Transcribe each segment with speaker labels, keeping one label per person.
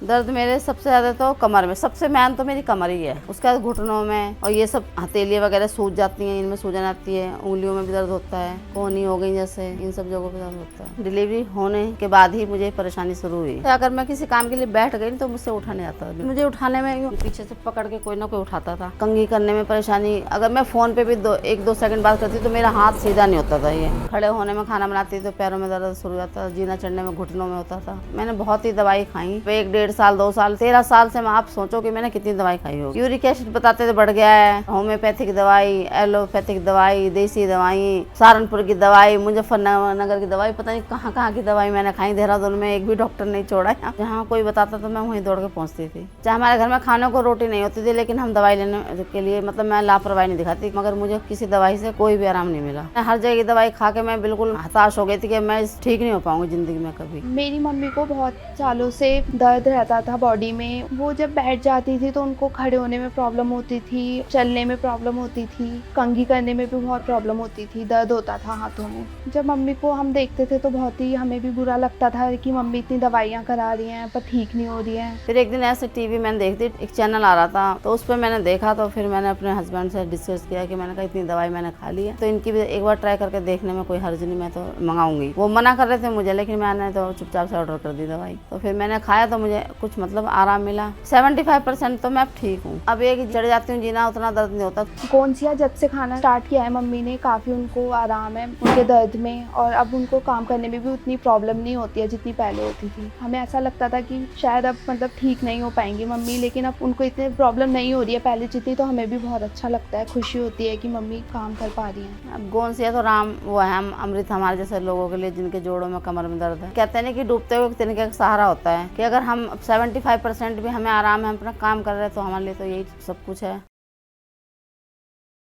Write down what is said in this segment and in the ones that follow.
Speaker 1: दर्द मेरे सबसे ज्यादा तो कमर में, सबसे मेन तो मेरी कमर ही है, उसके बाद घुटनों में, और ये सब हथेलियां वगैरह सूज जाती हैं, इनमें सूजन आती है, उंगलियों में भी दर्द होता है, कोहनी हो गई जैसे, इन सब जगहों पे दर्द होता है। डिलीवरी होने के बाद ही मुझे परेशानी शुरू हुई। अगर मैं किसी काम के लिए बैठ गई तो मुझसे उठा नहीं आता, मुझे उठाने में यूं पीछे से पकड़ के कोई ना कोई उठाता था। कंघी करने में परेशानी, अगर मैं फोन पे भी 1-2 सेकंड बात करती तो मेरा हाथ सीधा नहीं होता था। ये खड़े होने में, खाना बनाती तो पैरों में दर्द शुरू होता था, जीना चढ़ने में घुटनों में होता था। मैंने बहुत ही दवाई खाई, 1-1.5 साल 2 साल 13 साल से मैं, आप सोचो कि मैंने कितनी दवाई खाई होगी। यूरिक एसिड बताते थे बढ़ गया है, होम्योपैथिक दवाई, एलोपैथिक दवाई, देसी दवाई, सहारनपुर की दवाई, मुजफ्फरनगर की दवाई, पता नहीं कहाँ कहाँ की दवाई मैंने खाई। देहरादून में एक भी डॉक्टर नहीं छोड़ा, जहाँ कोई बताता तो मैं वहीं दौड़ के पहुँचती थी। चाहे हमारे घर में खाने को रोटी नहीं होती थी, लेकिन हम दवाई लेने के लिए, मतलब मैं लापरवाही नहीं दिखाती, मगर मुझे किसी दवाई से कोई भी आराम नहीं मिला। हर जगह की दवाई खा के मैं बिल्कुल हताश हो गई थी कि मैं ठीक नहीं हो पाऊंगी जिंदगी में कभी।
Speaker 2: मेरी मम्मी को बहुत सालों से दर्द रहता था बॉडी में। वो जब बैठ जाती थी तो उनको खड़े होने में प्रॉब्लम होती थी, चलने में प्रॉब्लम होती थी, कंघी करने में भी बहुत प्रॉब्लम होती थी, दर्द होता था हाथों में। जब मम्मी को हम देखते थे तो बहुत ही हमें भी बुरा लगता था कि मम्मी इतनी दवाइयाँ करा रही हैं पर ठीक नहीं हो रही है।
Speaker 1: फिर एक दिन ऐसे टीवी मैंने देखती, एक चैनल आ रहा था, तो उस पर मैंने देखा, तो फिर मैंने अपने हस्बैंड से डिस्कस किया कि मैंने कहा इतनी दवाई मैंने खा ली है, तो इनकी भी एक बार ट्राई करके देखने में कोई हर्ज नहीं, मैं तो मंगाऊंगी। वो मना कर रहे थे मुझे, लेकिन मैंने तो चुपचाप से ऑर्डर कर दी दवाई। तो फिर मैंने खाया तो मुझे कुछ मतलब आराम मिला। 75% तो मैं अब ठीक हूँ। अब एक चढ़ जाती हूँ जीना, उतना दर्द नहीं होता।
Speaker 2: गोंसिया जब से खाना स्टार्ट किया है मम्मी ने, काफ़ी उनको आराम है उनके दर्द में, और अब उनको काम करने में भी उतनी प्रॉब्लम नहीं होती है जितनी पहले होती थी। हमें ऐसा लगता था कि शायद अब मतलब ठीक नहीं हो पाएंगी मम्मी, लेकिन अब उनको इतनी प्रॉब्लम नहीं हो रही है पहले जितनी, तो हमें भी बहुत अच्छा लगता है, खुशी होती है कि मम्मी काम कर पा रही हैं।
Speaker 1: अब गोंसिया तो राम वो है, हम अमृत हमारे जैसे लोगों के लिए जिनके जोड़ों में कमर में दर्द है। कहते हैं ना कि डूबते हुए तिनके का सहारा होता है, कि अगर हम 75% भी हमें आराम है, हम अपना काम कर रहे हैं, तो हमारे लिए तो यही सब कुछ है।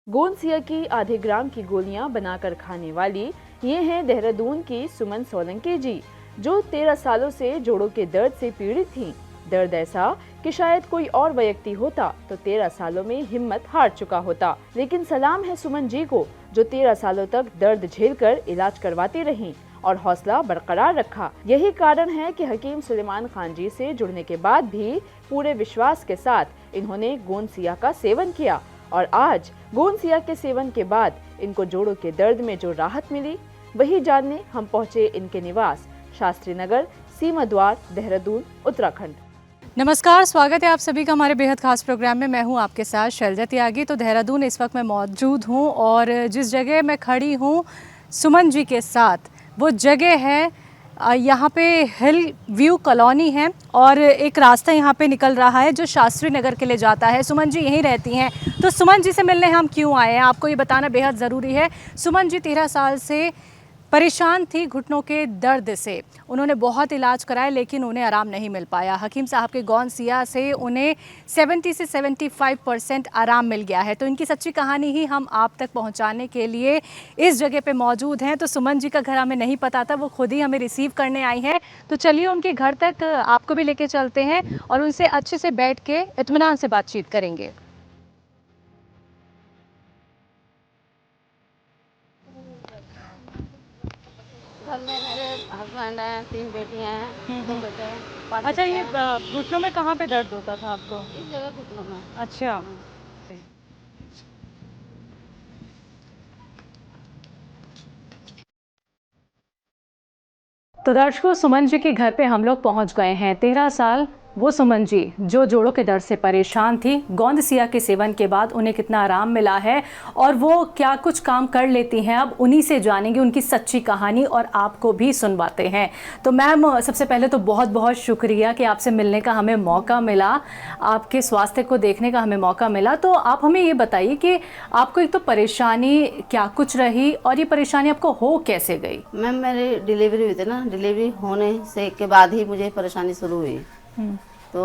Speaker 3: गोंसिया की आधे ग्राम की गोलियां बनाकर खाने वाली ये हैं देहरादून की सुमन सोलंकी जी, जो 13 सालों से जोड़ों के दर्द से पीड़ित थीं। दर्द ऐसा कि शायद कोई और व्यक्ति होता तो 13 सालों में हिम्मत हार चुका होता। लेकिन सलाम है सुमन जी को, जो 13 सालों तक दर्द झेलकर इलाज करवाती रहीं और हौसला बरकरार रखा। यही कारण है कि हकीम सुलेमान खान जी से जुड़ने के बाद भी पूरे विश्वास के साथ इन्होंने गोंसिया का सेवन किया, और आज गोंसिया के सेवन के बाद इनको जोड़ों के दर्द में जो राहत मिली, वही जानने हम पहुंचे इनके निवास, शास्त्री नगर, सीमा द्वार, देहरादून, उत्तराखंड।
Speaker 4: नमस्कार, स्वागत है आप सभी का हमारे बेहद खास प्रोग्राम में। मैं हूं आपके साथ शैलजा त्यागी। तो देहरादून इस वक्त मैं मौजूद हूं, और जिस जगह मैं खड़ी हूं सुमन जी के साथ, वो जगह है यहाँ पे हिल व्यू कॉलोनी है, और एक रास्ता यहाँ पे निकल रहा है जो शास्त्री नगर के लिए जाता है। सुमन जी यहीं रहती हैं, तो सुमन जी से मिलने हम क्यों आए हैं आपको ये बताना बेहद ज़रूरी है। सुमन जी 13 साल से परेशान थी घुटनों के दर्द से। उन्होंने बहुत इलाज कराए, लेकिन उन्हें आराम नहीं मिल पाया। हकीम साहब के गोंसिया से उन्हें 70 से 75% आराम मिल गया है। तो इनकी सच्ची कहानी ही हम आप तक पहुंचाने के लिए इस जगह पे मौजूद हैं। तो सुमन जी का घर हमें नहीं पता था, वो खुद ही हमें रिसीव करने आई हैं। तो चलिए उनके घर तक आपको भी लेके चलते हैं, और उनसे अच्छे से बैठ के इत्मीनान से बातचीत करेंगे।
Speaker 1: घर में मेरे हस्बैंड हैं, 3 बेटियां हैं, 2 बेटे हैं, 5
Speaker 4: अच्छा, ये
Speaker 1: बच्चे हैं।
Speaker 4: घुटनों में कहाँ पे दर्द होता था आपको?
Speaker 1: इस जगह घुटनों में।
Speaker 4: अच्छा। तो दर्शकों, सुमन जी के घर पे हम लोग पहुंच गए हैं। 13 साल वो सुमन जी जो जोड़ों के दर्द से परेशान थी, गोंसिया के सेवन के बाद उन्हें कितना आराम मिला है, और वो क्या कुछ काम कर लेती हैं, अब उन्हीं से जानेंगे उनकी सच्ची कहानी, और आपको भी सुनवाते हैं। तो मैम, सबसे पहले तो बहुत बहुत शुक्रिया कि आपसे मिलने का हमें मौका मिला, आपके स्वास्थ्य को देखने का हमें मौका मिला। तो आप हमें ये बताइए कि आपको एक तो परेशानी क्या कुछ रही, और ये परेशानी आपको हो कैसे गई?
Speaker 1: मैम, मेरी डिलीवरी हुई थी ना, डिलीवरी होने से के बाद ही मुझे परेशानी शुरू हुई। तो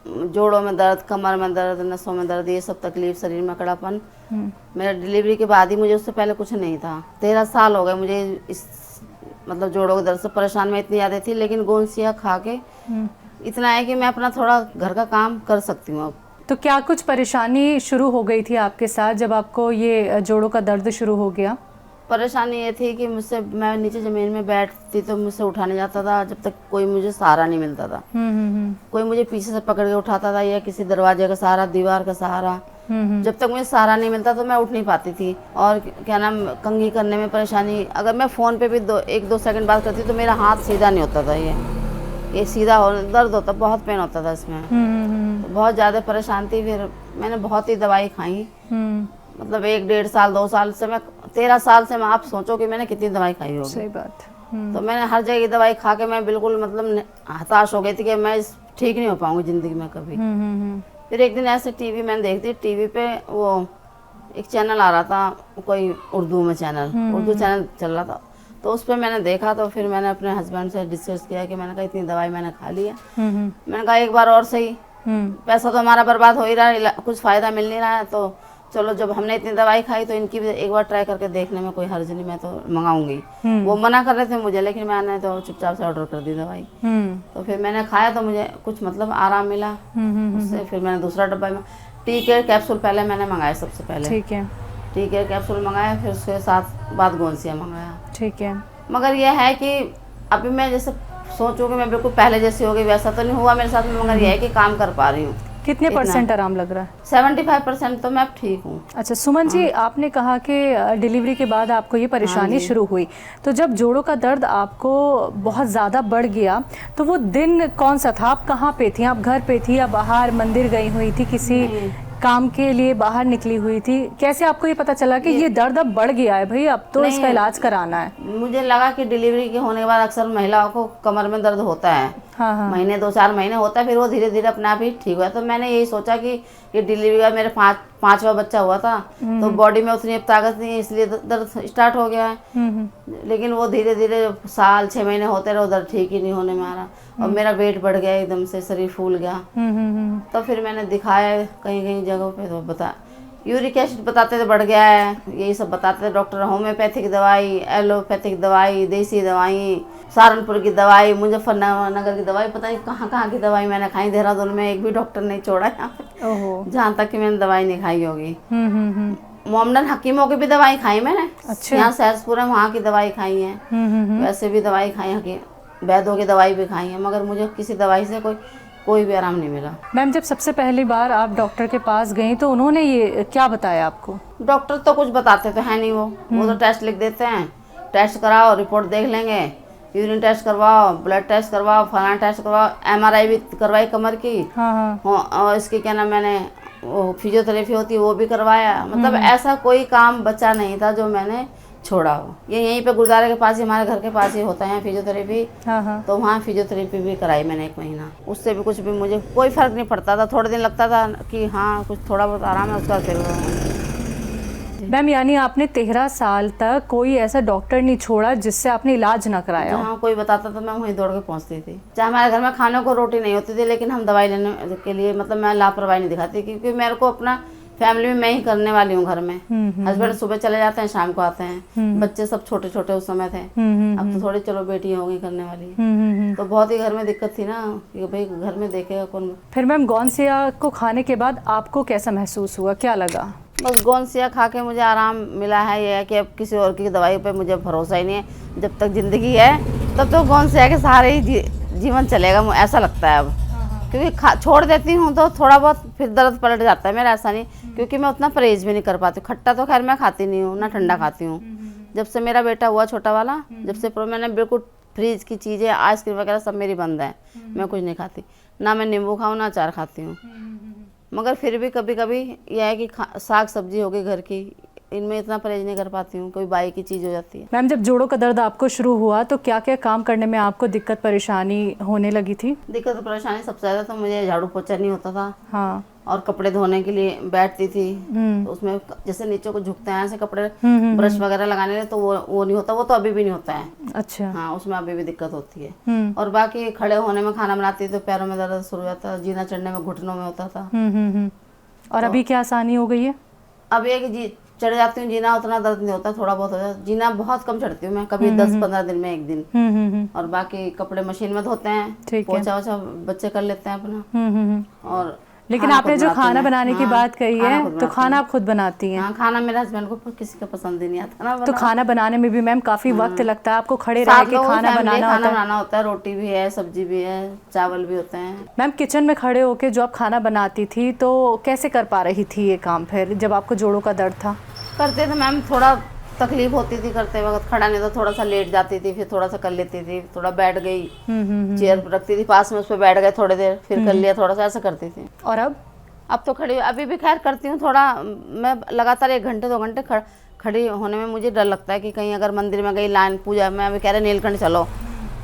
Speaker 1: जोड़ों में दर्द, कमर में दर्द, नसों में दर्द, ये सब तकलीफ, शरीर में कड़ापन, मेरा डिलीवरी के बाद ही, मुझे उससे पहले कुछ नहीं था। 13 साल हो गए मुझे इस मतलब जोड़ों के दर्द से परेशान मैं इतनी ज़्यादा थी, लेकिन गोंसिया खा के इतना है कि मैं अपना थोड़ा घर का काम कर सकती हूँ अब।
Speaker 4: तो क्या कुछ परेशानी शुरू हो गई थी आपके साथ जब आपको ये जोड़ों का दर्द शुरू हो गया?
Speaker 1: परेशानी ये थी कि मुझसे, मैं नीचे ज़मीन में बैठती तो मुझसे उठा नहीं जाता था जब तक कोई मुझे सहारा नहीं मिलता था। कोई मुझे पीछे से पकड़ के उठाता था या किसी दरवाजे का सहारा, दीवार का सहारा। जब तक मुझे सहारा नहीं मिलता तो मैं उठ नहीं पाती थी। और क्या नाम, कंघी करने में परेशानी। अगर मैं फ़ोन पे भी 1-2 सेकंड बात करती तो मेरा हाथ सीधा नहीं होता था। ये सीधा हो, दर्द होता, बहुत पेन होता था इसमें। तो बहुत ज़्यादा परेशान थी। फिर मैंने बहुत ही दवाई खाई, मतलब 1-1.5 साल 2 साल से, मैं 13 साल से, मैं आप सोचो कि मैंने कितनी दवाई खाई होगी।
Speaker 4: सही बात।
Speaker 1: तो मैंने हर जगह दवाई खा के मैं बिल्कुल मतलब हताश हो गई थी कि मैं ठीक नहीं हो पाऊंगी ज़िंदगी में कभी। फिर एक दिन ऐसे टीवी मैंने देखती, टीवी पे वो एक चैनल आ रहा था, कोई उर्दू में चैनल, उर्दू चैनल चल रहा था। तो उस पर मैंने देखा, तो फिर मैंने अपने हस्बैंड से डिस्कस किया कि मैंने कहा इतनी दवाई मैंने खा ली है, मैंने कहा एक बार और सही, पैसा तो हमारा बर्बाद हो ही रहा है, कुछ फ़ायदा मिल नहीं रहा है, तो चलो जब हमने इतनी दवाई खाई तो इनकी भी एक बार ट्राई करके देखने में कोई हर्ज नहीं, मैं तो मंगाऊंगी। वो मना कर रहे थे मुझे, लेकिन मैंने तो चुपचाप से ऑर्डर कर दी दवाई। तो फिर मैंने खाया तो मुझे कुछ मतलब आराम मिला उससे। फिर मैंने दूसरा डब्बा में टी केयर कैप्सूल पहले मैंने मंगाया, सबसे पहले
Speaker 4: ठीक है,
Speaker 1: टी केयर कैप्सूल मंगाया, फिर उसके साथ बाद गोंसिया मंगाया।
Speaker 4: ठीक है।
Speaker 1: मगर यह है कि अभी मैं जैसे सोचूं कि मैं बिल्कुल पहले जैसी हो गई, वैसा तो नहीं हुआ मेरे साथ में, मगर यह है कि काम कर पा रही हूँ।
Speaker 4: कितने % आराम लग रहा है?
Speaker 1: 75% तो मैं अब ठीक हूँ।
Speaker 4: अच्छा सुमन जी, आपने कहा कि डिलीवरी के बाद आपको ये परेशानी शुरू हुई, तो जब जोड़ों का दर्द आपको बहुत ज़्यादा बढ़ गया तो वो दिन कौन सा था? आप कहाँ पे थी? आप घर पे थी या बाहर मंदिर गई हुई थी, किसी काम के लिए बाहर निकली हुई थी? कैसे आपको ये पता चला कि ये दर्द अब बढ़ गया है, भाई अब तो इसका इलाज कराना है?
Speaker 1: मुझे लगा कि डिलीवरी के होने के बाद अक्सर महिलाओं को कमर में दर्द होता है।
Speaker 4: हाँ।
Speaker 1: महीने 2-4 महीने होता है, फिर वो धीरे धीरे अपने आप ही ठीक हुआ। तो मैंने यही सोचा कि ये डिलीवरी का मेरे 5वां बच्चा हुआ था, तो बॉडी में उतनी अब ताकत नहीं है, इसलिए दर्द स्टार्ट हो गया है। लेकिन वो धीरे धीरे साल 6 महीने होते रहे, दर्द ठीक ही नहीं होने में आ रहा, और मेरा वेट बढ़ गया, एकदम से शरीर फूल गया। तो फिर मैंने दिखाया कहीं कहीं जगहों पे, तो बता यूरिक एसिड बताते थे बढ़ गया है, यही सब बताते थे डॉक्टर। होम्योपैथिक दवाई, एलोपैथिक दवाई, देसी दवाई, सहारनपुर की दवाई, मुजफ्फरनगर की दवाई, पता नहीं कहाँ कहाँ की दवाई मैंने खाई। देहरादून में एक भी डॉक्टर नहीं छोड़ा यहाँ पे, जहाँ तक कि मैंने दवाई नहीं खाई होगी। मोमडन हकीमों की भी दवाई खाई मैंने।
Speaker 4: अच्छा।
Speaker 1: यहाँ सहसपुर है, वहाँ की दवाई खाई है, वैसे भी दवाई खाई, हकीम वैद्यों की दवाई भी खाई है, मगर मुझे किसी दवाई से कोई भी आराम नहीं मिला।
Speaker 4: मैम, जब सबसे पहली बार आप डॉक्टर के पास गई तो उन्होंने ये क्या बताया आपको?
Speaker 1: डॉक्टर तो कुछ बताते तो है नहीं, वो तो टेस्ट लिख देते हैं, टेस्ट कराओ, रिपोर्ट देख लेंगे, यूरिन टेस्ट करवाओ, ब्लड टेस्ट करवाओ, फलाना टेस्ट करवाओ, MRI भी करवाई कमर की। हाँ। और इसकी क्या नाम, मैंने वो फिजियोथेरेपी होती है वो भी करवाया। मतलब ऐसा कोई काम बचा नहीं था जो मैंने छोड़ा हो। ये यहीं पे गुरुद्वारे के पास ही, हमारे घर के पास ही होता है फिजियोथेरेपी। तो वहाँ फिजियोथेरेपी भी कराई मैंने 1 महीना। उससे भी कुछ भी मुझे कोई फर्क नहीं पड़ता था। थोड़े दिन लगता था कि हाँ कुछ थोड़ा बहुत आराम है, उसका फिर।
Speaker 4: मैम, यानी आपने 13 साल तक कोई ऐसा डॉक्टर नहीं छोड़ा जिससे आपने इलाज ना कराया हो?
Speaker 1: हाँ, कोई बताता तो मैं वहीं दौड़ के पहुँचती थी। चाहे हमारे घर में खाने को रोटी नहीं होती थी, लेकिन हम दवाई लेने के लिए, मतलब मैं लापरवाही नहीं दिखाती, क्योंकि मेरे को अपना फैमिली में मैं ही करने वाली हूँ घर में। हस्बैंड सुबह चले जाते हैं, शाम को आते हैं, बच्चे सब छोटे छोटे उस समय थे। अब तो थोड़ी चलो बेटी होगी करने वाली। तो बहुत ही घर में दिक्कत थी ना कि भाई घर में देखेगा कौन।
Speaker 4: फिर मैम, गोंसिया को खाने के बाद आपको कैसा महसूस हुआ, क्या लगा?
Speaker 1: बस गोंसिया खा के मुझे आराम मिला है। ये है कि अब किसी और की दवाई पे मुझे भरोसा ही नहीं है। जब तक जिंदगी है तब तो गोंसिया के सहारे ही जीवन चलेगा, ऐसा लगता है अब। क्योंकि छोड़ देती हूँ तो थोड़ा बहुत फिर दर्द पलट जाता है मेरा, ऐसा नहीं, क्योंकि मैं उतना परहेज भी नहीं कर पाती हूँ। खट्टा तो खैर मैं खाती नहीं हूँ, ना ठंडा खाती हूँ। जब से मेरा बेटा हुआ छोटा वाला, जब से मैंने बिल्कुल फ्रीज की चीज़ें, आइसक्रीम वगैरह सब मेरी बंद है। मैं कुछ नहीं खाती, ना मैं नींबू खाऊँ ना अचार खाती हूँ। मगर फिर भी कभी कभी यह है कि साग सब्जी हो गई घर की, इनमें इतना परहेज नहीं कर पाती हूँ, कोई बाई की चीज़ हो जाती है।
Speaker 4: मैम, जब जोड़ों का दर्द आपको शुरू हुआ तो क्या क्या काम करने में आपको दिक्कत परेशानी होने लगी थी?
Speaker 1: दिक्कत परेशानी सबसे ज़्यादा तो मुझे झाड़ू पोछा नहीं होता था।
Speaker 4: हाँ।
Speaker 1: और कपड़े धोने के लिए बैठती थी तो उसमें जैसे नीचे को झुकते हैं ऐसे कपड़े ब्रश वगैरह लगाने लिए, तो वो नहीं होता। वो तो अभी भी नहीं होता है। अच्छा। हाँ, उसमें अभी भी दिक्कत होती है। और बाकी खड़े होने में, खाना बनाती तो पैरों में दर्द शुरू हो जाता, जीना चढ़ने में घुटनों में होता था।
Speaker 4: और अभी क्या आसानी हो गई है?
Speaker 1: अब एक चढ़ जाती हूँ जीना, उतना दर्द नहीं होता, थोड़ा बहुत हो जाता। जीना बहुत कम चढ़ती हूँ मैं, कभी 10-15 दिन में एक दिन। और बाकी कपड़े मशीन में धोते हैं, पोछा वोछा बच्चे कर लेते हैं अपना। और
Speaker 4: लेकिन
Speaker 1: खाना
Speaker 4: आपने
Speaker 1: खुद
Speaker 4: जो
Speaker 1: बनाती
Speaker 4: खाना
Speaker 1: हूँ।
Speaker 4: बनाने की
Speaker 1: हाँ,
Speaker 4: बात कही
Speaker 1: खाना
Speaker 4: है
Speaker 1: खुद
Speaker 4: तो
Speaker 1: बनाती
Speaker 4: खाना
Speaker 1: हूँ।
Speaker 4: आप खुद बनाती हैं।
Speaker 1: हाँ, खाना मेरे हस्बैंड को किसी का पसंद ही नहीं आता ना
Speaker 4: तो
Speaker 1: बनाना।
Speaker 4: खाना बनाने में भी मैम काफ़ी वक्त लगता है, आपको खड़े रह
Speaker 1: सात
Speaker 4: के
Speaker 1: लोगों की
Speaker 4: खाना
Speaker 1: फैमिली है,
Speaker 4: बनाना
Speaker 1: खाना
Speaker 4: होता है।
Speaker 1: बनाना होता है, रोटी भी है, सब्जी भी है, चावल भी होते हैं।
Speaker 4: मैम किचन में खड़े होके जो आप खाना बनाती थी तो कैसे कर पा रही थी ये काम, फिर जब आपको जोड़ों का दर्द था?
Speaker 1: करते थे मैम, थोड़ा तकलीफ होती थी करते वक्त, खड़ा नहीं तो थोड़ा सा लेट जाती थी, फिर थोड़ा सा कर लेती थी, थोड़ा बैठ गई, चेयर रखती थी पास में, उस पर बैठ गए थोड़ी देर, फिर कर लिया थोड़ा सा, ऐसा करती थी।
Speaker 4: और
Speaker 1: अब तो खड़ी, अभी भी खैर करती हूँ थोड़ा। मैं लगातार 1 घंटे 2 घंटे खड़ी होने में मुझे डर लगता है कि कहीं अगर मंदिर में गई, लाइन पूजा में, अभी कह रहे नीलकंठ चलो,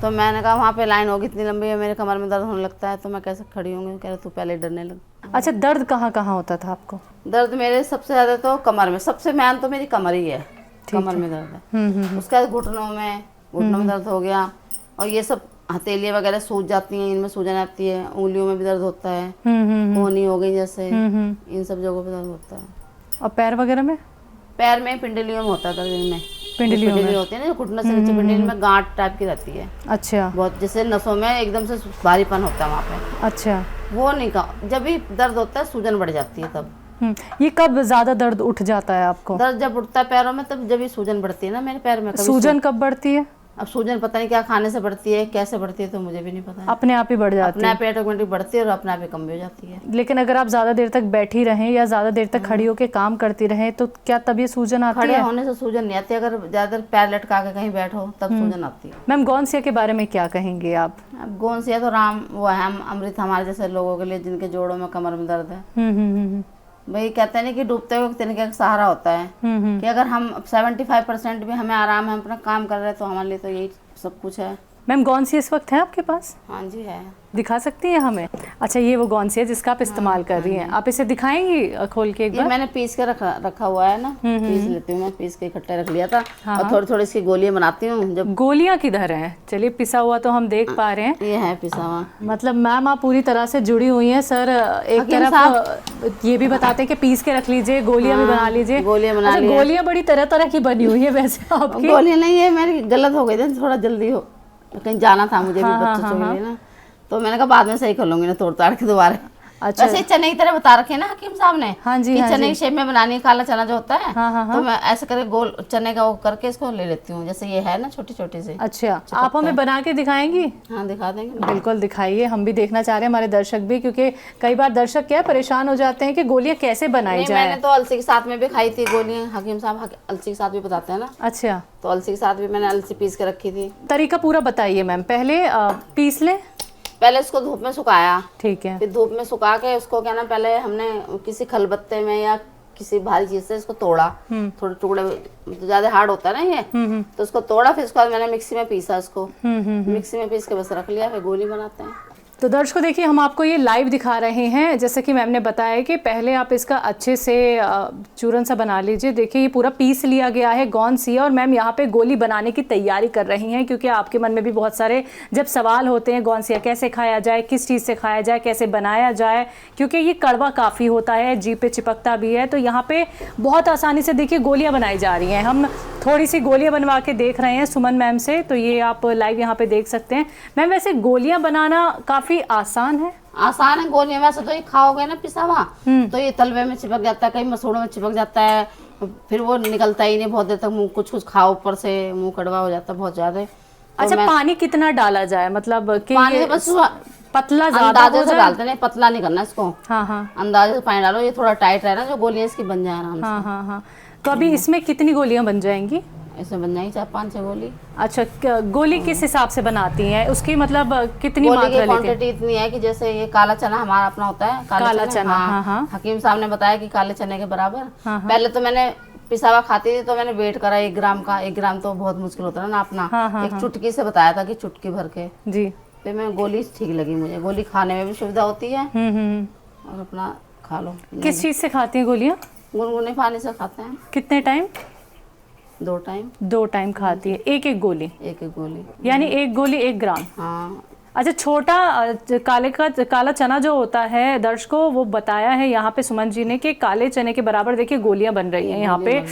Speaker 1: तो मैंने कहा वहाँ पे लाइन होगी इतनी लंबी है, मेरे कमर में दर्द होने लगता है, तो मैं कैसे खड़ी होंगी। कह रहे तू पहले डरने लग।
Speaker 4: अच्छा, दर्द कहाँ कहाँ होता था आपको?
Speaker 1: दर्द मेरे सबसे ज़्यादा तो कमर में, सबसे मेन तो मेरी कमर ही है, कमर में दर्द है। उसके बाद घुटनों में दर्द हो गया, और ये सब हथेलियाँ वगैरह सूज जाती हैं, इनमें सूजन आती है, उंगलियों में भी दर्द होता है, कोहनी हो गई जैसे, इन सब जगहों पे दर्द होता है।
Speaker 4: और पैर वगैरह में?
Speaker 1: पैर में पिंडलियों में होता है दर्द, इनमें
Speaker 4: पिंडलियों में
Speaker 1: होती है ना, जो घुटने से नीचे पिंडली में गांठ टाइप की रहती है
Speaker 4: अच्छा
Speaker 1: बहुत, जैसे नसों में एकदम से भारीपन होता है वहाँ पे,
Speaker 4: अच्छा।
Speaker 1: वो नहीं का, जब भी दर्द होता है सूजन बढ़ जाती है तब।
Speaker 4: ये कब ज़्यादा दर्द उठ जाता है आपको?
Speaker 1: दर्द जब उठता है पैरों में, तब जब ये सूजन बढ़ती है ना मेरे पैर में। कभी
Speaker 4: सूजन कब बढ़ती है?
Speaker 1: अब सूजन पता नहीं क्या खाने से बढ़ती है, कैसे बढ़ती है तो मुझे भी नहीं पता है।
Speaker 4: अपने आप ही बढ़ जाती
Speaker 1: अपने आप ऑटोमेटिक बढ़ती है और अपने आप ही कम भी हो जाती है।
Speaker 4: है। लेकिन अगर आप ज़्यादा देर तक बैठी रहें या ज़्यादा देर तक खड़ी होकर काम करती रहें तो क्या तब ये सूजन आती
Speaker 1: खड़े
Speaker 4: है?
Speaker 1: होने से सूजन नहीं आती, अगर ज़्यादा पैर लटका के कहीं बैठो तब सूजन आती है।
Speaker 4: मैम गौनसिया के बारे में क्या कहेंगे आप?
Speaker 1: अब गोंसिया तो राम वो है, हम अमृत हमारे जैसे लोगों के लिए जिनके जोड़ों में कमर में दर्द है। भाई कहते हैं ना कि डूबते हुए तिनके का सहारा होता है, कि अगर हम 75% भी हमें आराम है, हम अपना काम कर रहे हैं, तो हमारे लिए तो यही सब कुछ है।
Speaker 4: मैम गौनसिया इस वक्त है आपके पास?
Speaker 1: हाँ जी है।
Speaker 4: दिखा सकती हैं हमें? अच्छा, ये वो गौनसिया जिसका आप इस्तेमाल कर रही हैं, आप इसे दिखाएंगी खोल के एक
Speaker 1: ये
Speaker 4: बार?
Speaker 1: मैंने पीस के रखा हुआ है ना, पीस लेती हूँ मैं, पीस के इकट्ठा रख लिया था, और थोड़ी थोड़ी इसकी गोलियां बनाती हूँ। जब
Speaker 4: गोलियां किधर हैं? चलिए, पिसा हुआ तो हम देख पा रहे हैं,
Speaker 1: ये है पिसा हुआ।
Speaker 4: मतलब मैम आप पूरी तरह से जुड़ी हुई हैं सर। एक
Speaker 1: हकीम
Speaker 4: तरफ ये भी बताते हैं कि पीस के रख लीजिए, गोलियां भी बना लीजिए।
Speaker 1: गोलियां बना
Speaker 4: अच्छा,
Speaker 1: ली।
Speaker 4: गोलियां बड़ी तरह तरह की बनी हुई है वैसे आपकी।
Speaker 1: गोलियां नहीं है, मेरी गलत हो गई थी, थोड़ा जल्दी हो, कहीं जाना था मुझे भी बच्चों के लिए ना, तो मैंने कहा बाद में सही कर लूंगी ना, तोड़ ताड़ के दोबारा।
Speaker 4: अच्छा,
Speaker 1: वैसे चने की तरह बता रखे हैं ना हकीम साहब ने,
Speaker 4: हाँ जी,
Speaker 1: कि
Speaker 4: हाँ
Speaker 1: चने
Speaker 4: जी।
Speaker 1: की शेप में बनानी है, काला चना जो होता है,
Speaker 4: हाँ,
Speaker 1: तो मैं ऐसे करके गोल चने का वो करके इसको ले लेती हूँ, जैसे ये है ना छोटी छोटी सी।
Speaker 4: अच्छा, आप हमें बना के दिखाएंगी?
Speaker 1: हाँ दिखा देंगे।
Speaker 4: बिल्कुल दिखाइए, हम भी देखना चाह रहे हैं, हमारे दर्शक भी, क्योंकि कई बार दर्शक क्या परेशान हो जाते हैं कि गोलियां कैसे बनाई
Speaker 1: नहीं,
Speaker 4: जाए।
Speaker 1: मैंने तो अलसी के साथ में भी खाई थी गोलियां, हकीम साहब अलसी के साथ भी बताते हैं ना,
Speaker 4: अच्छा,
Speaker 1: तो अलसी के साथ भी मैंने अलसी पीस के रखी थी।
Speaker 4: तरीका पूरा बताइए मैम। पहले पीस लें?
Speaker 1: पहले इसको धूप में सुखाया,
Speaker 4: ठीक है।
Speaker 1: फिर धूप में सुखा के उसको क्या ना, पहले हमने किसी खलबत्ते में या किसी भारी चीज से इसको तोड़ा, थोड़े टुकड़े, ज्यादा हार्ड होता है ना ये, तो उसको तोड़ा, फिर उसके बाद मैंने मिक्सी में पीसा इसको, मिक्सी में पीस के बस रख लिया, फिर गोली बनाते हैं।
Speaker 4: तो दर्शकों देखिए, हम आपको ये लाइव दिखा रहे हैं, जैसे कि मैम ने बताया कि पहले आप इसका अच्छे से चूरन सा बना लीजिए। देखिए ये पूरा पीस लिया गया है गौनसिया, और मैम यहाँ पे गोली बनाने की तैयारी कर रही हैं, क्योंकि आपके मन में भी बहुत सारे जब सवाल होते हैं, गौनसिया कैसे खाया जाए, किस चीज़ से खाया जाए, कैसे बनाया जाए, क्योंकि ये कड़वा काफ़ी होता है, जीभ पे चिपकता भी है। तो यहाँ पे बहुत आसानी से देखिए गोलियाँ बनाई जा रही हैं। हम थोड़ी सी गोलियाँ बनवा के देख रहे हैं सुमन मैम से, तो ये आप लाइव यहाँ पे देख सकते हैं। मैम वैसे गोलियाँ बनाना काफ़ी आसान है?
Speaker 1: आसान है गोलियां, वैसे तो ये खाओगे ना पिसा हुआ, तो ये तलवे में चिपक जाता है, कहीं मसूड़ों में चिपक जाता है, फिर वो निकलता ही नहीं बहुत देर तक, मुंह कुछ खाओ ऊपर से मुंह कड़वा हो जाता है बहुत ज्यादा।
Speaker 4: अच्छा, पानी कितना डाला जाए, मतलब कि
Speaker 1: पानी बस
Speaker 4: पतला ज्यादा
Speaker 1: अंदाजे
Speaker 4: हो
Speaker 1: से
Speaker 4: जाए?
Speaker 1: डालते नहीं, पतला नहीं करना इसको।
Speaker 4: हाँ,
Speaker 1: अंदाजे से पानी डालो, ये थोड़ा टाइट रहे ना, जो गोलियां इसकी बन जाए आराम से।
Speaker 4: हाँ। तो अभी इसमें कितनी गोलियां बन जाएंगी?
Speaker 1: इसमें बन जाएगी 4-5-6 गोली।
Speaker 4: अच्छा, गोली किस हिसाब से बनाती हैं, उसकी मतलब कितनी
Speaker 1: गोली
Speaker 4: मात्रा
Speaker 1: की
Speaker 4: लेती हैं?
Speaker 1: क्वांटिटी इतनी है कि जैसे ये काला चना हमारा अपना होता है,
Speaker 4: काला चना, हाँ।
Speaker 1: हकीम साहब ने बताया कि काले चने के बराबर। पहले तो मैंने पिसा हुआ खाती थी, तो मैंने वेट करा 1 ग्राम का, 1 ग्राम तो बहुत मुश्किल होता है ना अपना, एक चुटकी से बताया था कि चुटकी भर के
Speaker 4: जी।
Speaker 1: फिर मैं गोली ठीक लगी मुझे, गोली खाने में भी सुविधा होती है, और अपना खा लो।
Speaker 4: किस चीज़ से खाती हैं गोलियां?
Speaker 1: गुनगुने पानी से खाते हैं,
Speaker 4: कितने टाइम?
Speaker 1: 2 टाइम।
Speaker 4: 2 टाइम खाती है, एक गोली,
Speaker 1: एक गोली,
Speaker 4: यानी 1 गोली 1 ग्राम।
Speaker 1: हाँ।
Speaker 4: अच्छा, छोटा काला चना जो होता है, दर्शकों वो बताया है यहाँ पे सुमन जी ने कि काले चने के बराबर देखिए गोलियां बन रही हैं यहाँ पे।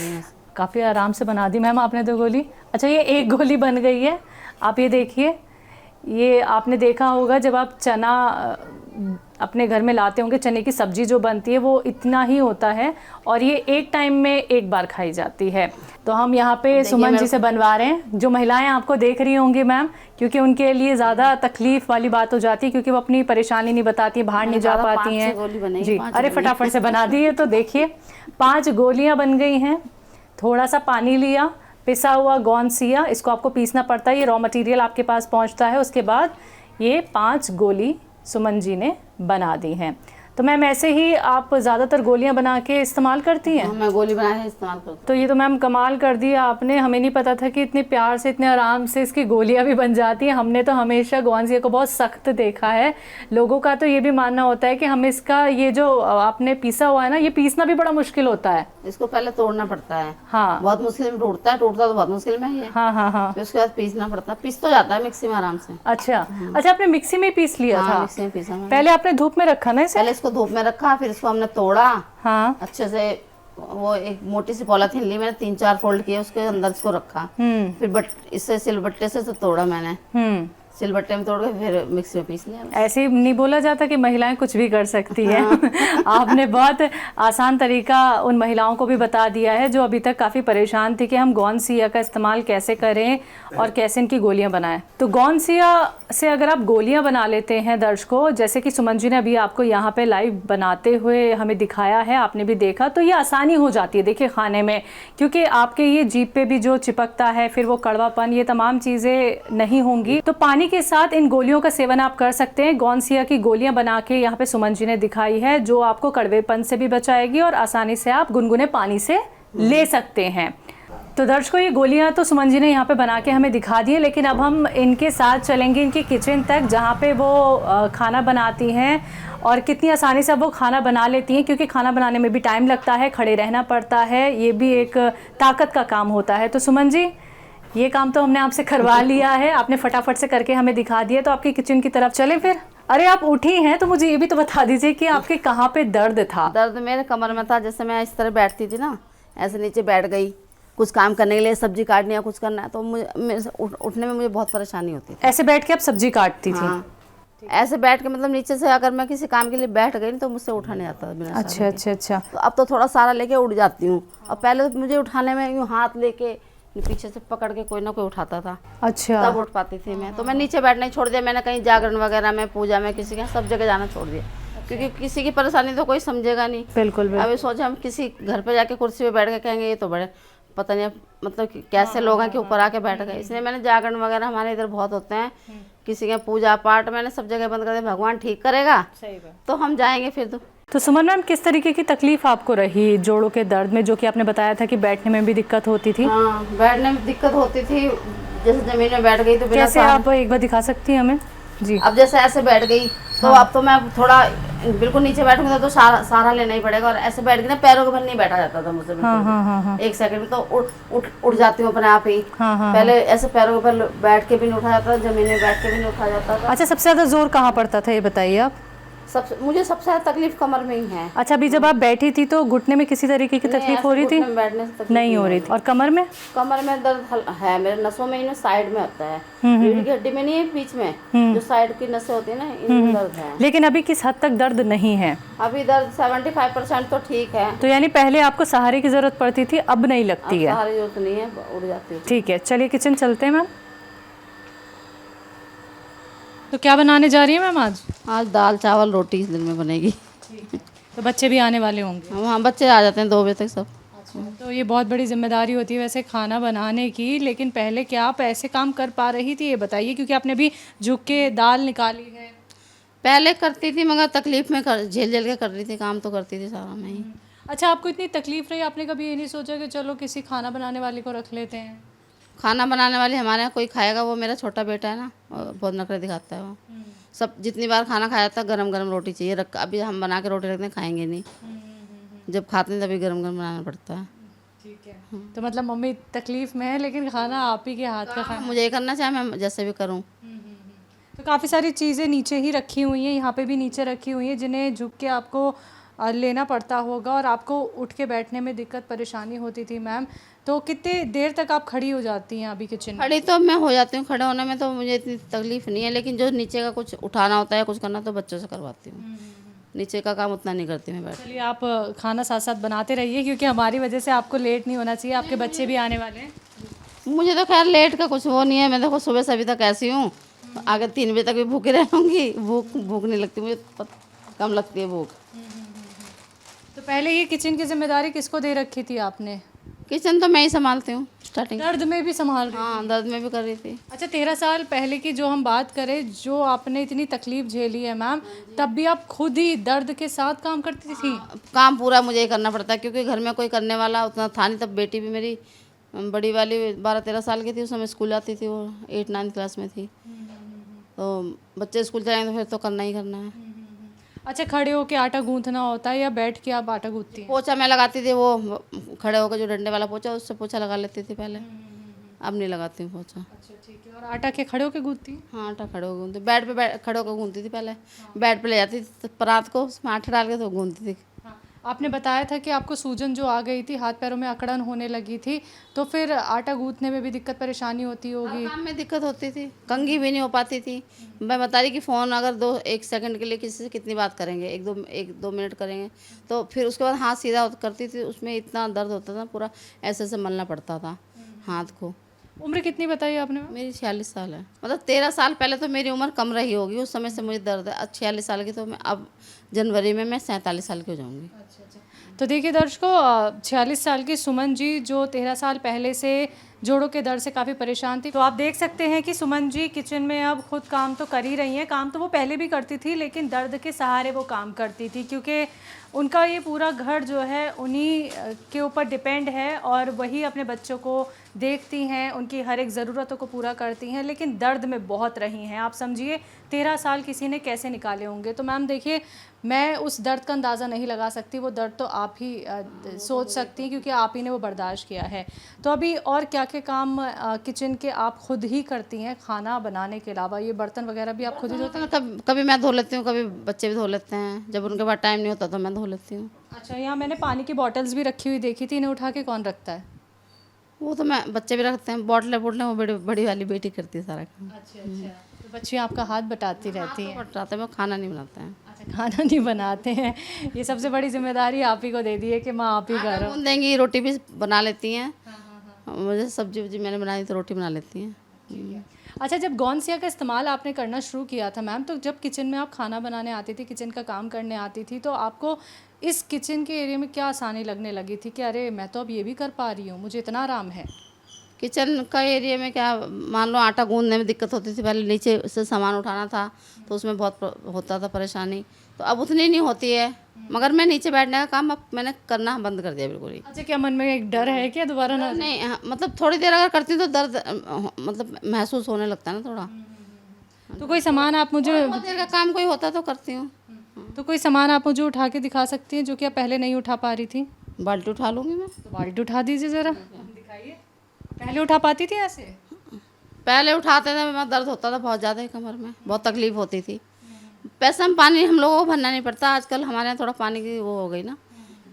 Speaker 4: काफ़ी आराम से बना दी मैम आपने 2 गोली। अच्छा, ये 1 गोली बन गई है। आप ये देखिए, ये आपने देखा होगा जब आप चना अपने घर में लाते होंगे, चने की सब्जी जो बनती है वो इतना ही होता है और ये एक टाइम में एक बार खाई जाती है। तो हम यहाँ पे सुमन जी से बनवा रहे हैं। जो महिलाएं आपको देख रही होंगी मैम, क्योंकि उनके लिए ज़्यादा तकलीफ वाली बात हो जाती है, क्योंकि वो अपनी परेशानी नहीं बताती, बाहर नहीं जा पाती हैं जी। अरे फटाफट से बना दी है। तो देखिए 5 गोलियाँ बन गई हैं। थोड़ा सा पानी लिया, पिसा हुआ गोंद सिया, इसको आपको पीसना पड़ता है, ये रॉ मटेरियल आपके पास पहुंचता है। उसके बाद ये 5 गोली सुमन जी ने बना दी हैं। तो मैम ऐसे ही आप ज़्यादातर गोलियां बना के इस्तेमाल करती हैं?
Speaker 1: मैं गोली बना के इस्तेमाल करती हूँ।
Speaker 4: तो ये तो मैम कमाल कर दिया आपने, हमें नहीं पता था कि इतने प्यार से इतने आराम से इसकी गोलियां भी बन जाती हैं। हमने तो हमेशा गोंजिया को बहुत सख्त देखा है। लोगों का तो ये भी मानना होता है कि हमें इसका ये जो आपने पीसा हुआ है ना, ये पीसना भी बड़ा मुश्किल होता है।
Speaker 1: इसको पहले तोड़ना पड़ता है।
Speaker 4: हाँ,
Speaker 1: बहुत मुश्किल में टूटता है, टूटता तो बहुत मुश्किल में ही है।
Speaker 4: हाँ हाँ हाँ।
Speaker 1: फिर उसके बाद पीसना पड़ता है। पीस तो जाता है मिक्सी में आराम से।
Speaker 4: अच्छा अच्छा, आपने मिक्सी में पीस लिया
Speaker 1: हाँ,
Speaker 4: था?
Speaker 1: मिक्सी में पीसा मैंने।
Speaker 4: पहले आपने धूप में रखा ना इसे?
Speaker 1: पहले इसको धूप में रखा, फिर इसको हमने तोड़ा
Speaker 4: हाँ।
Speaker 1: अच्छे से। वो एक मोटी सी पॉलिथीन ली मैंने, 3-4 फोल्ड किए, उसके अंदर इसको रखा। फिर इससे सिलबट्टे से तो तोड़ा मैंने। सिलबट्टे में तोड़ के फिर मिक्सी में पीस लिया।
Speaker 4: ऐसे ही नहीं बोला जाता कि महिलाएं कुछ भी कर सकती हैं। आपने बहुत आसान तरीका उन महिलाओं को भी बता दिया है जो अभी तक काफ़ी परेशान थी कि हम गोंद सिया का इस्तेमाल कैसे करें और कैसे इनकी गोलियां बनाएं। तो गोंद सिया से अगर आप गोलियां बना लेते हैं दर्शकों, जैसे कि सुमन जी ने अभी आपको यहाँ पे लाइव बनाते हुए हमें दिखाया है, आपने भी देखा, तो ये आसानी हो जाती है देखिए खाने में, क्योंकि आपके ये जीभ पे भी जो चिपकता है, फिर वो कड़वापन, ये तमाम चीज़ें नहीं होंगी। तो पानी के साथ इन गोलियों का सेवन आप कर सकते हैं। गोंद सिया की गोलियां बना के यहाँ पे सुमन जी ने दिखाई है, जो आपको कड़वेपन से भी बचाएगी और आसानी से आप गुनगुने पानी से ले सकते हैं। तो दर्शकों, ये गोलियां तो सुमन जी ने यहाँ पे बना के हमें दिखा दी है, लेकिन अब हम इनके साथ चलेंगे इनकी किचन तक, जहाँ पे वो खाना बनाती हैं और कितनी आसानी से वो खाना बना लेती हैं, क्योंकि खाना बनाने में भी टाइम लगता है, खड़े रहना पड़ता है, ये भी एक ताकत का काम होता है। तो सुमन जी, ये काम तो हमने आपसे करवा लिया है, आपने फटाफट से करके हमें दिखा दिया, तो आपकी किचन की तरफ चलें फिर। अरे आप उठी हैं तो मुझे ये भी तो बता दीजिए कि आपके कहाँ पे दर्द था?
Speaker 1: दर्द मेरे कमर में था। जैसे मैं इस तरह बैठती थी ना, ऐसे नीचे बैठ गई, कुछ काम करने के लिए, सब्जी काटनी है, कुछ करना है, तो मुझे उठने में मुझे बहुत परेशानी होती थी।
Speaker 4: ऐसे बैठ के आप सब्जी काटती थी?
Speaker 1: हाँ, ऐसे बैठ के, मतलब नीचे से अगर मैं किसी काम के लिए बैठ गई तो मुझसे उठा नहीं जाता बिना
Speaker 4: अच्छा अच्छा अच्छा।
Speaker 1: तो अब तो थोड़ा सारा लेके उठ जाती हूँ। और पहले तो मुझे उठाने में यूँ हाथ लेके पीछे से पकड़ के कोई ना कोई उठाता था,
Speaker 4: अच्छा,
Speaker 1: तब उठ पाती थी मैं। तो मैं नीचे बैठना ही छोड़ दिया मैंने, कहीं जागरण वगैरह में, पूजा में, किसी के सब जगह जाना छोड़ दिया, क्योंकि किसी की परेशानी तो कोई समझेगा नहीं।
Speaker 4: बिल्कुल बिल्कुल।
Speaker 1: अभी सोचा हम किसी घर पे जाके कुर्सी पे बैठ के कहेंगे ये तो बड़े पता नहीं मतलब कैसे लोग हैं कि ऊपर आके बैठ गए। इसलिए मैंने जागरण वगैरह हमारे इधर बहुत होते हैं, किसी के पूजा पाठ मैंने सब जगह बंद कर दिया। भगवान ठीक करेगा तो हम जाएंगे फिर। तो
Speaker 4: सुमन मैम, किस तरीके की तकलीफ आपको रही जोड़ों के दर्द में, जो कि आपने बताया था कि बैठने में भी दिक्कत होती थी?
Speaker 1: हाँ, बैठने में दिक्कत होती थी, जैसे जमीन में बैठ गई तो
Speaker 4: कैसे, आप एक बार दिखा सकती हैं हमें? जी।
Speaker 1: अब जैसे ऐसे बैठ गई तो अब तो मैं थोड़ा बिल्कुल नीचे बैठूंगी तो सहारा लेना ही पड़ेगा, और ऐसे बैठ गई ना, पैरों के बल नहीं बैठा जाता था मुझसे बिल्कुल। एक सेकंड में तो उठ जाती हूँ अपने आप ही। पहले ऐसे पैरों के बल बैठ के भी नहीं उठा जाता, जमीन में बैठ के भी नहीं उठा जाता था।
Speaker 4: अच्छा, सबसे ज्यादा जोर कहाँ पड़ता था ये बताइए आप?
Speaker 1: मुझे सबसे ज्यादा तकलीफ कमर में ही है।
Speaker 4: अच्छा, अभी जब आप बैठी थी तो घुटने में किसी तरीके की तकलीफ हो रही थी?
Speaker 1: बैठने से तकलीफ
Speaker 4: नहीं हो रही थी। और कमर में?
Speaker 1: कमर में दर्द है मेरे, नसों में, इन्हें साइड में होता है, रीढ़ की हड्डी में नहीं है, बीच में जो साइड की नसें होती है ना, इनमें दर्द है।
Speaker 4: लेकिन अभी किस हद तक दर्द नहीं है?
Speaker 1: अभी दर्द 75% तो ठीक है।
Speaker 4: तो यानी पहले आपको सहारे की जरूरत पड़ती थी, अब नहीं लगती है?
Speaker 1: सहारे की जरूरत नहीं है, उड़ जाती है।
Speaker 4: ठीक है, चलिए किचन चलते हैं मैम। तो क्या बनाने जा रही है मैम आज?
Speaker 1: आज दाल चावल रोटी इस दिन में बनेगी।
Speaker 4: तो बच्चे भी आने वाले होंगे?
Speaker 1: हाँ, बच्चे आ जाते हैं 2 बजे तक सब।
Speaker 4: तो ये बहुत बड़ी जिम्मेदारी होती है वैसे खाना बनाने की, लेकिन पहले क्या आप ऐसे काम कर पा रही थी, ये बताइए, क्योंकि आपने भी झुक के दाल निकाली है।
Speaker 1: पहले करती थी मगर तकलीफ में झेल झेल के कर रही थी, काम तो करती थी सारा मैं ही।
Speaker 4: अच्छा, आपको इतनी तकलीफ रही, आपने कभी ये नहीं सोचा कि चलो किसी खाना बनाने वाले को रख लेते हैं?
Speaker 1: खाना बनाने वाले हमारे यहाँ कोई खाएगा, वो मेरा छोटा बेटा है ना, बहुत नखरे दिखाता है वो। सब जितनी बार खाना खाया था गरम गरम रोटी चाहिए, रख अभी हम बना के रोटी रखते हैं, खाएंगे नहीं। जब खाते हैं तभी गरम गरम बनाना पड़ता है।
Speaker 4: ठीक है। तो मतलब मम्मी तकलीफ में है, लेकिन खाना आप ही के हाथ का खाना
Speaker 1: मुझे ये करना चाहे मैं जैसे भी करूँ।
Speaker 4: तो काफ़ी सारी चीज़ें नीचे ही रखी हुई हैं, यहाँ पे भी नीचे रखी हुई हैं, जिन्हें झुक के आपको लेना पड़ता होगा, और आपको उठ के बैठने में दिक्कत परेशानी होती थी मैम। तो कितने देर तक आप खड़ी हो जाती हैं अभी किचन में?
Speaker 1: खड़ी तो मैं हो जाती हूँ, खड़े होने में तो मुझे इतनी तकलीफ नहीं है, लेकिन जो नीचे का कुछ उठाना होता है, कुछ करना, तो बच्चों से करवाती हूँ। नीचे का काम उतना नहीं करती मैं बैठ।
Speaker 4: चलिए आप खाना साथ साथ बनाते रहिए, क्योंकि हमारी वजह से आपको लेट नहीं होना चाहिए, आपके बच्चे भी आने वाले हैं।
Speaker 1: मुझे तो खैर लेट का कुछ वो नहीं है, मैं देखो सुबह से अभी तक ऐसी हूँ, आगे 3 बजे तक भी भूखी रहूँगी। भूख नहीं लगती मुझे, कम लगती है भूख।
Speaker 4: तो पहले ये किचन की जिम्मेदारी किसको दे रखी थी आपने?
Speaker 1: किचन तो मैं ही संभालती हूँ स्टार्टिंग।
Speaker 4: दर्द में भी संभाल रही?
Speaker 1: हाँ, दर्द में भी कर रही थी।
Speaker 4: अच्छा, 13 साल पहले की जो हम बात करें, जो आपने इतनी तकलीफ झेली है मैम, तब भी आप खुद ही दर्द के साथ काम करती थी?
Speaker 1: काम पूरा मुझे ही करना पड़ता है, क्योंकि घर में कोई करने वाला उतना था नहीं। तब बेटी भी मेरी बड़ी वाली 12-13 साल की थी, उस समय स्कूल जाती थी, वो 8-9 क्लास में थी। तो बच्चे स्कूल जाएंगे तो फिर तो करना ही करना है।
Speaker 4: अच्छा, खड़े होके आटा गूंथना होता है या बैठ के आप आटा गूंथती हैं?
Speaker 1: पोछा मैं लगाती थी, वो खड़े होकर जो डंडे वाला पोछा, उससे पोछा लगा लेती थी पहले। अब नहीं लगाती हूँ पोछा।
Speaker 4: अच्छा, ठीक है। और आटा के खड़े होके गूंथती हैं?
Speaker 1: हाँ, आटा खड़े होकर गूंथती, बेड पे खड़े होकर गूंथती थी पहले। बेड पे ले जाती थी परात को, उसमें आटा डाल के तो गूंथती थी।
Speaker 4: हाँ, आपने बताया था कि आपको सूजन जो आ गई थी, हाथ पैरों में अकड़न होने लगी थी, तो फिर आटा गूंथने में भी दिक्कत परेशानी होती होगी?
Speaker 1: काम में दिक्कत होती थी, कंघी भी नहीं हो पाती थी। मैं बता रही कि फ़ोन अगर 1 सेकंड के लिए किसी से कितनी बात करेंगे, 1-2 मिनट करेंगे, तो फिर उसके बाद हाथ सीधा करती थी, उसमें इतना दर्द होता था, पूरा ऐसे ऐसे मलना पड़ता था हाथ को।
Speaker 4: उम्र कितनी बताई आपने?
Speaker 1: मेरी 46 साल है। मतलब 13 साल पहले तो मेरी उम्र कम रही होगी, उस समय से मुझे दर्द है। अब 46 साल की, तो मैं अब जनवरी में मैं 47 साल की हो जाऊँगी।
Speaker 4: तो देखिए दर्शकों, 46 साल की सुमन जी जो 13 साल पहले से जोड़ों के दर्द से काफ़ी परेशान थी, तो आप देख सकते हैं कि सुमन जी किचन में अब खुद काम तो कर ही रही हैं। काम तो वो पहले भी करती थी, लेकिन दर्द के सहारे वो काम करती थी, क्योंकि उनका ये पूरा घर जो है उन्हीं के ऊपर डिपेंड है, और वही अपने बच्चों को देखती हैं, उनकी हर एक ज़रूरतों को पूरा करती हैं, लेकिन दर्द में बहुत रही हैं। आप समझिए 13 साल किसी ने कैसे निकाले होंगे। तो मैम देखिए, मैं उस दर्द का अंदाज़ा नहीं लगा सकती, वो दर्द तो आप ही सोच सकती हैं, क्योंकि आप ही ने वो बर्दाश्त किया है। तो अभी और क्या क्या काम किचन के आप खुद ही करती हैं खाना बनाने के अलावा? ये बर्तन वगैरह भी आप खुद ही धोती हैं?
Speaker 1: कभी मैं धो लेती हूँ, कभी बच्चे भी धो लेते हैं। जब उनके पास टाइम नहीं होता तो मैं धो लेती हूँ।
Speaker 4: अच्छा, यहाँ मैंने पानी की बॉटल्स भी रखी हुई देखी थी, इन्हें उठा के कौन रखता है?
Speaker 1: वो तो मैं, बच्चे भी रखते हैं, बॉटलें वो बड़ी वाली बेटी करती है सारा काम।
Speaker 4: अच्छा अच्छा, तो बच्ची आपका हाथ बटाती रहती है?
Speaker 1: बटाते हैं, वो खाना नहीं बनाते हैं।
Speaker 4: अच्छा, खाना नहीं बनाते हैं। ये सबसे बड़ी जिम्मेदारी आप ही को दे दी है कि माँ आप ही करो।
Speaker 1: गूंथ देंगी, रोटी भी बना लेती हैं। मुझे सब्जी वब्जी मैंने बनाई तो रोटी बना लेती हैं।
Speaker 4: अच्छा, जब गौनसिया का इस्तेमाल आपने करना शुरू किया था मैम, तो जब किचन में आप खाना बनाने आती थी, किचन का काम करने आती थी, तो आपको इस किचन के एरिया में क्या आसानी लगने लगी थी कि अरे मैं तो अब ये भी कर पा रही हूँ, मुझे इतना आराम है?
Speaker 1: किचन का एरिया में क्या, मान लो आटा गूंदने में दिक्कत होती थी, पहले नीचे से सामान उठाना था तो उसमें बहुत होता था परेशानी, तो अब उतनी नहीं होती है। मगर मैं नीचे बैठने का काम अब मैंने करना बंद कर दिया बिल्कुल ही।
Speaker 4: अच्छा, क्या मन में एक डर है क्या दोबारा ना?
Speaker 1: नहीं, हाँ, मतलब थोड़ी देर अगर करती तो दर्द मतलब महसूस होने लगता है ना थोड़ा।
Speaker 4: तो कोई सामान आप मुझे
Speaker 1: बहुत देर का काम कोई होता तो करती हूँ।
Speaker 4: तो कोई सामान आप मुझे उठा के दिखा सकती हैं जो कि आप पहले नहीं उठा पा रही थी?
Speaker 1: बाल्टी उठा लूँगी मैं।
Speaker 4: तो बाल्टी उठा दीजिए ज़रा, दिखाइए। पहले उठा पाती थी ऐसे?
Speaker 1: पहले उठाते थे, मैं दर्द होता था बहुत ज़्यादा कमर में, बहुत तकलीफ होती थी। पैसे हम पानी हम लोगों को भरना नहीं पड़ता आजकल, हमारे यहाँ थोड़ा पानी की वो हो गई ना,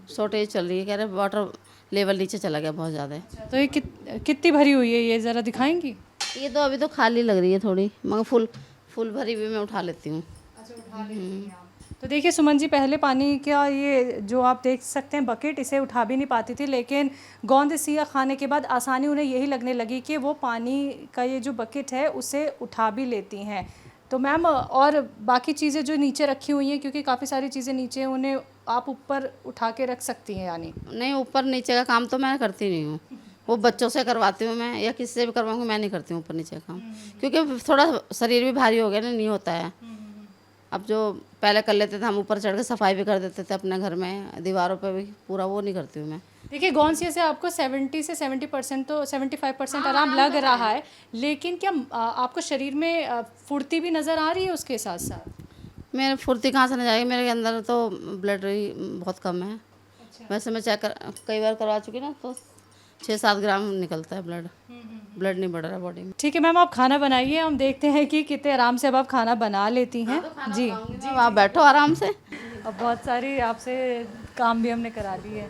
Speaker 1: शॉर्टेज चल रही है, कह रहे वाटर लेवल नीचे चला गया बहुत ज़्यादा।
Speaker 4: तो ये कितनी भरी हुई है, ये ज़रा दिखाएंगी?
Speaker 1: ये तो अभी तो खाली लग रही है थोड़ी, मगर फुल भरी भी मैं उठा लेती हूँ।
Speaker 4: तो देखिए सुमन जी, पहले पानी का ये जो आप देख सकते हैं बकेट, इसे उठा भी नहीं पाती थी, लेकिन गोंद सिया खाने के बाद आसानी उन्हें यही लगने लगी कि वो पानी का ये जो बकेट है उसे उठा भी लेती हैं। तो मैम, और बाकी चीज़ें जो नीचे रखी हुई हैं, क्योंकि काफ़ी सारी चीज़ें नीचे हैं, उन्हें आप ऊपर उठा के रख सकती हैं यानी?
Speaker 1: नहीं, ऊपर नीचे का काम तो मैं करती नहीं हूँ, वो बच्चों से करवाती हूँ मैं, या किसी से भी करवाऊँगी, मैं नहीं करती हूँ ऊपर नीचे का काम, क्योंकि थोड़ा शरीर भी भारी हो गया ना, नहीं होता है। अब जो पहले कर लेते थे हम, ऊपर चढ़ के सफाई भी कर देते थे अपने घर में, दीवारों पे भी, पूरा वो नहीं करती हूँ मैं।
Speaker 4: देखिए गोंसिया से आपको 70 से 70% तो 75% आराम लग रहा है, लेकिन क्या आपको शरीर में फुर्ती भी नज़र आ रही है उसके साथ साथ?
Speaker 1: मेरे फुर्ती कहाँ से नहीं जाएगी, मेरे अंदर तो ब्लड बहुत कम है। वैसे मैं चेक कई बार करवा चुकी ना, तो 6-7 ग्राम निकलता है ब्लड नहीं बढ़ रहा बॉडी में।
Speaker 4: ठीक है मैम, आप खाना बनाइए, हम देखते हैं कि कितने आराम से अब आप खाना बना लेती हैं। जी
Speaker 1: जी, आप बैठो आराम से।
Speaker 4: अब बहुत सारी आपसे काम भी हमने करा ली है।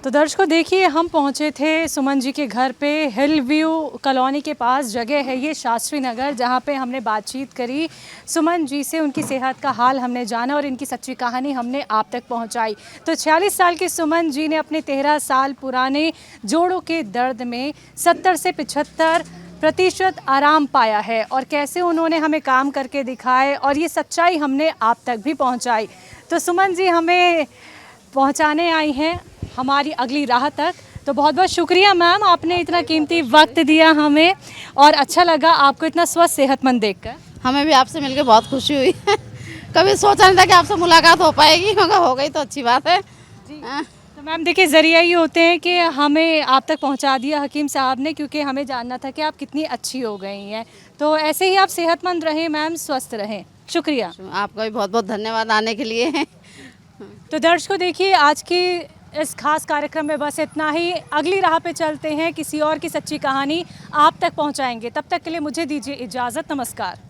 Speaker 4: तो दर्शकों देखिए, हम पहुंचे थे सुमन जी के घर पे, हिल व्यू कॉलोनी के पास जगह है ये शास्त्री नगर, जहां पे हमने बातचीत करी सुमन जी से, उनकी सेहत का हाल हमने जाना और इनकी सच्ची कहानी हमने आप तक पहुंचाई। तो 46 साल की सुमन जी ने अपने 13 साल पुराने जोड़ों के दर्द में 70 से 75% आराम पाया है और कैसे उन्होंने हमें काम करके दिखाए और ये सच्चाई हमने आप तक भी पहुँचाई। तो सुमन जी हमें पहुँचाने आई हैं हमारी अगली राह तक। तो बहुत बहुत शुक्रिया मैम, आपने इतना कीमती वक्त दिया हमें और अच्छा लगा आपको इतना स्वस्थ सेहतमंद देखकर।
Speaker 1: हमें भी आपसे मिलकर बहुत खुशी हुई है। कभी सोचा नहीं था कि आपसे मुलाकात हो पाएगी, मगर हो गई तो अच्छी बात है जी।
Speaker 4: तो मैम देखिए, ज़रिया ही होते हैं कि हमें आप तक पहुंचा दिया हकीम साहब ने, क्योंकि हमें जानना था कि आप कितनी अच्छी हो गई हैं। तो ऐसे ही आप सेहतमंद रहें मैम, स्वस्थ रहें। शुक्रिया
Speaker 1: आपका भी बहुत बहुत धन्यवाद आने के लिए।
Speaker 4: तो दर्शकों देखिए, आज की इस खास कार्यक्रम में बस इतना ही। अगली राह पे चलते हैं, किसी और की सच्ची कहानी आप तक पहुंचाएंगे। तब तक के लिए मुझे दीजिए इजाज़त। नमस्कार।